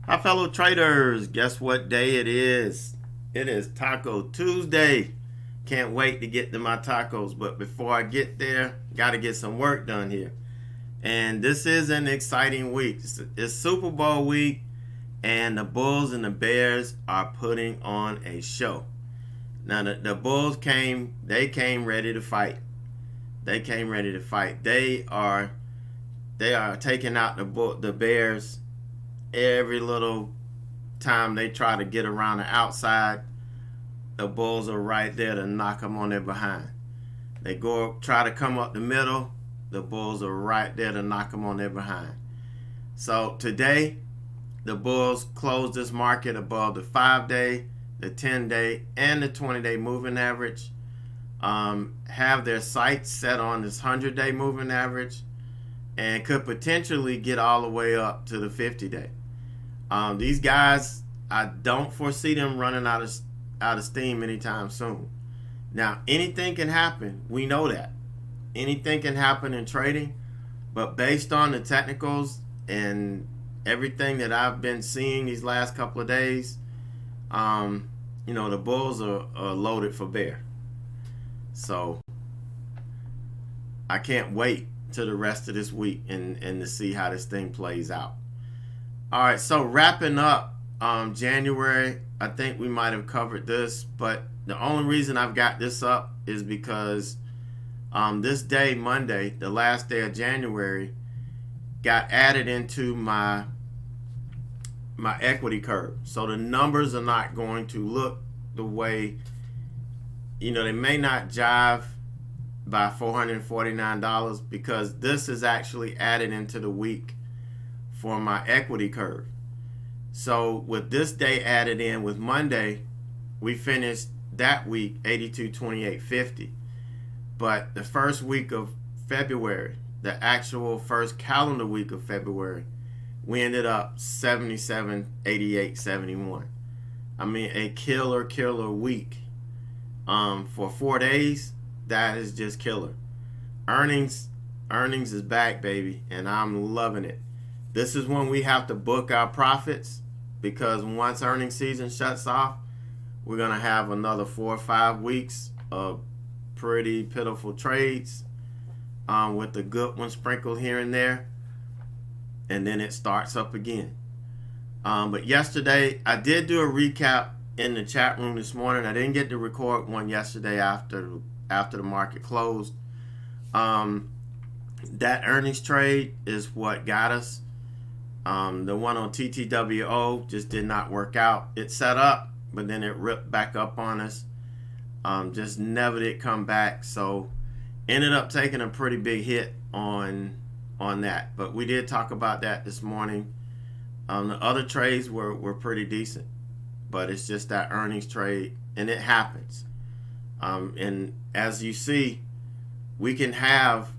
Hi, fellow traders. Guess what day it is? It is Taco Tuesday. Can't wait to get to my tacos, but before I get there, got to get some work done here. And this is an exciting week. It's Super Bowl week, and the Bulls and the Bears are putting on a show. Now, the Bulls they came ready to fight. They came ready to fight. They are taking out the Bears every little time they try to get around the outside. The Bulls are right there to knock them on their behind. They go try to come up the middle. The Bulls are right there to knock them on their behind. So today, the Bulls closed this market above the 5-day, the 10-day, and the 20-day moving average. Have their sights set on this 100-day moving average, and could potentially get all the way up to the 50-day. These guys, I don't foresee them running out of steam anytime soon. Now, anything can happen. We know that. Anything can happen in trading, but based on the technicals and everything that I've been seeing these last couple of days, the Bulls are loaded for bear. So I can't wait till the rest of this week and to see how this thing plays out. All right, so wrapping up January, I think we might have covered this, but the only reason I've got this up is because this day, Monday, the last day of January, got added into my equity curve. So the numbers are not going to look the way, they may not jive by $449 because this is actually added into the week for my equity curve. So with this day added in with Monday, we finished that week 82.2850. But the first week of February, the actual first calendar week of February, we ended up 77.88.71. I mean, a killer week. For 4 days, that is just killer. Earnings is back, baby, and I'm loving it. This is when we have to book our profits, because once earnings season shuts off, we're going to have another 4 or 5 weeks of pretty pitiful trades, with the good ones sprinkled here and there, and then it starts up again. But yesterday, I did do a recap in the chat room this morning. I didn't get to record one yesterday after the market closed. That earnings trade is what got us. The one on TTWO just did not work out. It set up, but then it ripped back up on us. Just never did come back. So ended up taking a pretty big hit on that. But we did talk about that this morning. The other trades were pretty decent, but it's just that earnings trade, and it happens. And as you see, we can have,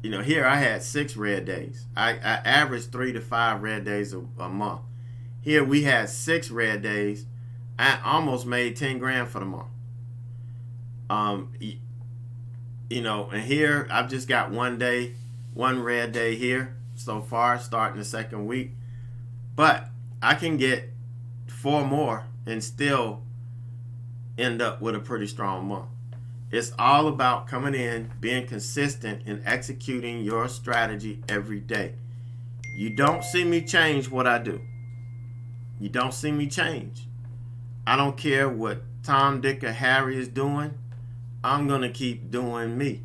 here I had 6 red days. I averaged 3 to 5 red days a month. Here we had 6 red days. I almost made 10 grand for the month. And here I've just got one red day here so far, starting the second week. But I can get 4 more and still end up with a pretty strong month. It's all about coming in, being consistent, and executing your strategy every day. You don't see me change what I do. You don't see me change. I don't care what Tom, Dick, or Harry is doing. I'm going to keep doing me.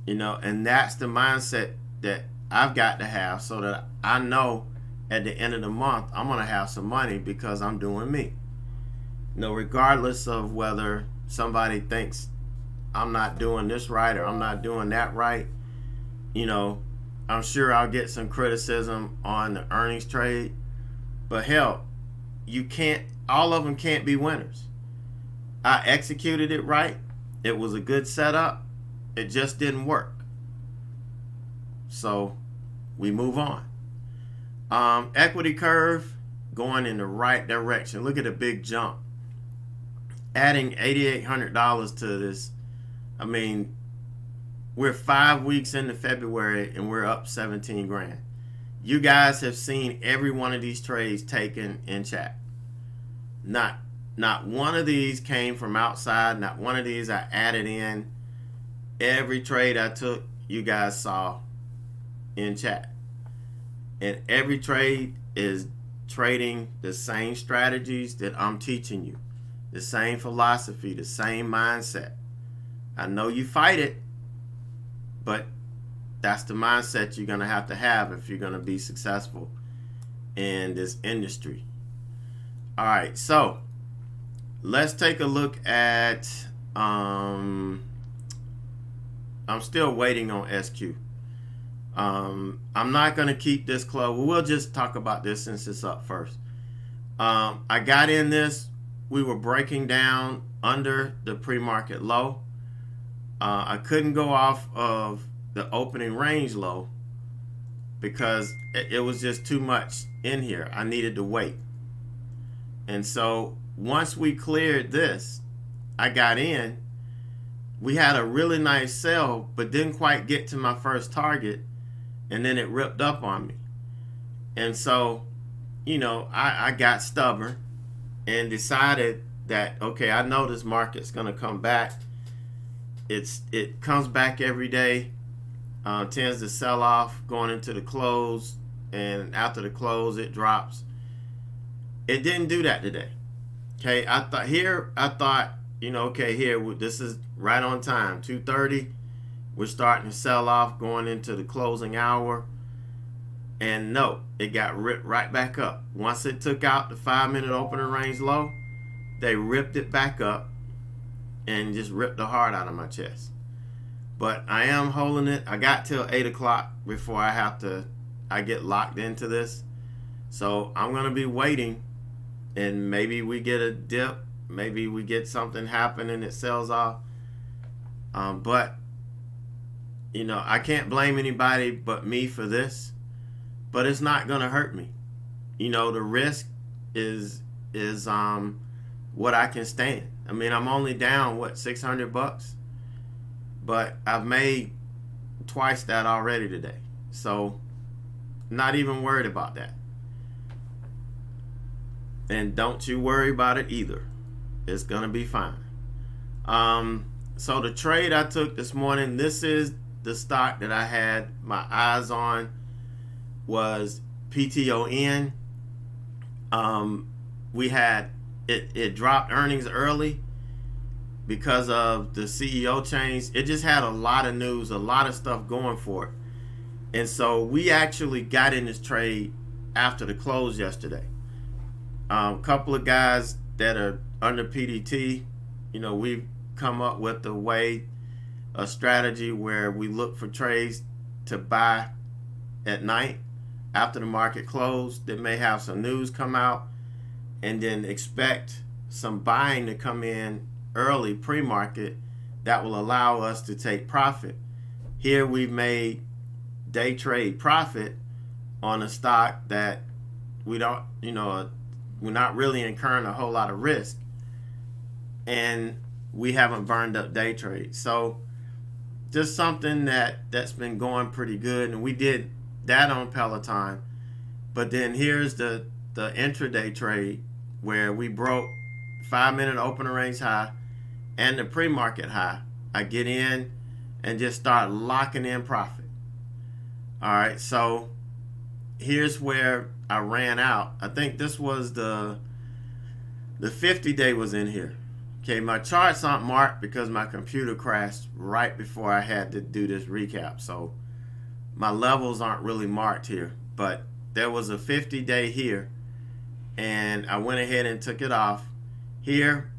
And that's the mindset that I've got to have, so that I know at the end of the month, I'm going to have some money because I'm doing me. Regardless of whether somebody thinks I'm not doing this right or I'm not doing that right, I'm sure I'll get some criticism on the earnings trade. But hell, all of them can't be winners. I executed it right. It was a good setup. It just didn't work. So we move on. Equity curve going in the right direction. Look at the big jump. Adding $8,800 to this. I mean, we're 5 weeks into February and we're up 17 grand. You guys have seen every one of these trades taken in chat. Not one of these came from outside. Not one of these I added in. Every trade I took, you guys saw in chat. And every trade is trading the same strategies that I'm teaching you. The same philosophy, the same mindset. I know you fight it, but that's the mindset you're going to have if you're going to be successful in this industry. All right, so let's take a look at, I'm still waiting on SQ. I'm not going to keep this close. We'll just talk about this since it's up first. I got in this. We were breaking down under the pre-market low. I couldn't go off of the opening range low because it was just too much in here. I needed to wait. And so once we cleared this, I got in. We had a really nice sell, but didn't quite get to my first target. And then it ripped up on me. And so, I got stubborn and decided that, okay, I know this market's going to come back. It comes back every day, tends to sell off going into the close, and after the close, it drops. It didn't do that today. Okay, I thought, okay, here, this is right on time, 2:30. We're starting to sell off going into the closing hour. And no, it got ripped right back up. Once it took out the 5-minute opening range low, they ripped it back up and just ripped the heart out of my chest. But I am holding it. I got till 8 o'clock before I get locked into this. So I'm going to be waiting, and maybe we get a dip. Maybe we get something happen and it sells off. But I can't blame anybody but me for this, but it's not going to hurt me. The risk is what I can stand. I mean, I'm only down, $600? But I've made twice that already today. So, not even worried about that. And don't you worry about it either. It's going to be fine. So the trade I took this morning, this is the stock that I had my eyes on, was PTON. We had it dropped earnings early because of the CEO change. It just had a lot of news, a lot of stuff going for it. And so we actually got in this trade after the close yesterday. A couple of guys that are under PDT, we've come up with a strategy where we look for trades to buy at night after the market closed that may have some news come out, and then expect some buying to come in early pre-market that will allow us to take profit. Here we've made day trade profit on a stock that we don't, we're not really incurring a whole lot of risk, and we haven't burned up day trade. So just something that's been going pretty good, and we did that on Peloton. But then here's the intraday trade where we broke 5-minute opening range high and the pre-market high. I get in and just start locking in profit. All right, so here's where I ran out. I think this was the 50-day was in here. Okay, my charts aren't marked because my computer crashed right before I had to do this recap. So my levels aren't really marked here, but there was a 50-day here, and I went ahead and took it off. Here,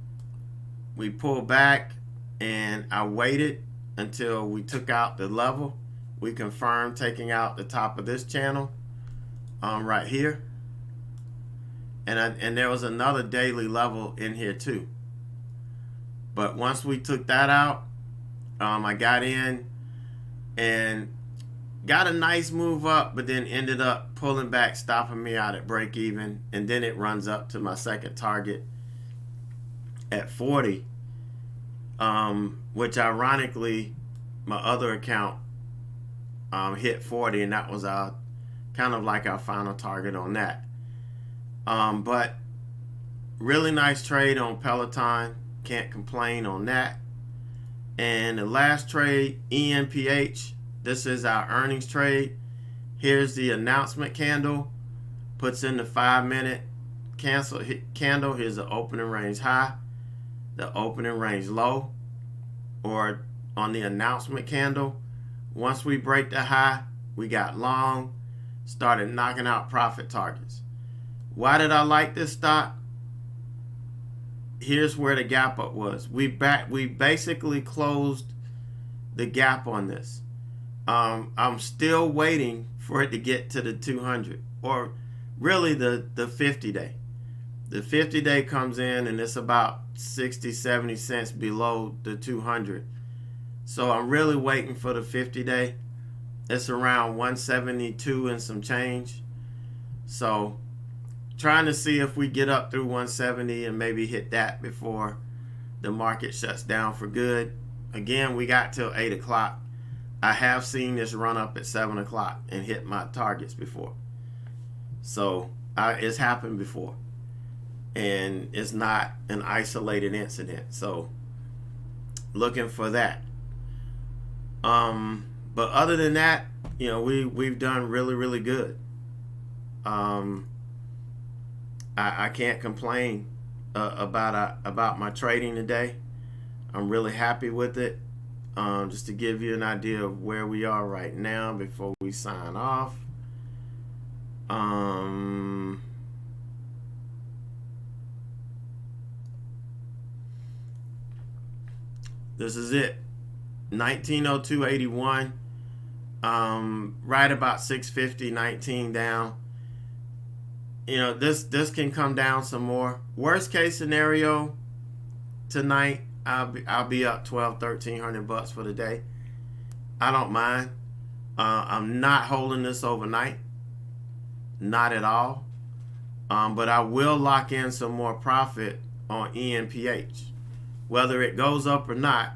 we pulled back, and I waited until we took out the level. We confirmed taking out the top of this channel right here. And there was another daily level in here too. But once we took that out, I got in and got a nice move up, but then ended up pulling back, stopping me out at break even. And then it runs up to my second target at 40, which ironically, my other account hit 40, and that was our kind of like our final target on that. But really nice trade on Peloton. Can't complain on that. And the last trade, ENPH. This is our earnings trade. Here's the announcement candle. Puts in the 5-minute candle. Here's the opening range high, the opening range low, or on the announcement candle. Once we break the high, we got long, started knocking out profit targets. Why did I like this stock? Here's where the gap up was. We basically closed the gap on this. I'm still waiting for it to get to the 200, or really the 50-day. The 50-day comes in and it's about 60-70 cents below the 200. So I'm really waiting for the 50-day. It's around 172 and some change. So trying to see if we get up through 170 and maybe hit that before the market shuts down for good. Again, we got till 8 o'clock. I have seen this run up at 7 o'clock and hit my targets before. So it's happened before. And it's not an isolated incident. So looking for that. But other than that, we've done really, really good. I can't complain about my trading today. I'm really happy with it. Just to give you an idea of where we are right now before we sign off. This is it. 1902.81. Right about 650, 19 down. This can come down some more. Worst case scenario tonight, I'll be up $1,200-$1,300 for the day. I don't mind. I'm not holding this overnight, not at all. But I will lock in some more profit on ENPH. Whether it goes up or not,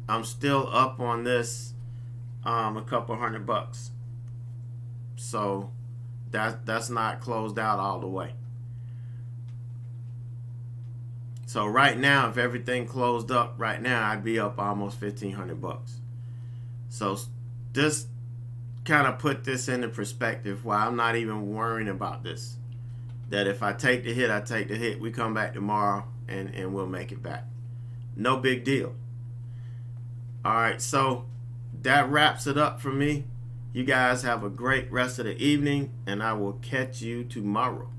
I'm still up on this a couple $100. So that's not closed out all the way. So right now, if everything closed up right now, I'd be up almost $1,500. So this kind of put this into perspective why I'm not even worrying about this. That if I take the hit, I take the hit. We come back tomorrow and we'll make it back. No big deal. All right, so that wraps it up for me. You guys have a great rest of the evening, and I will catch you tomorrow.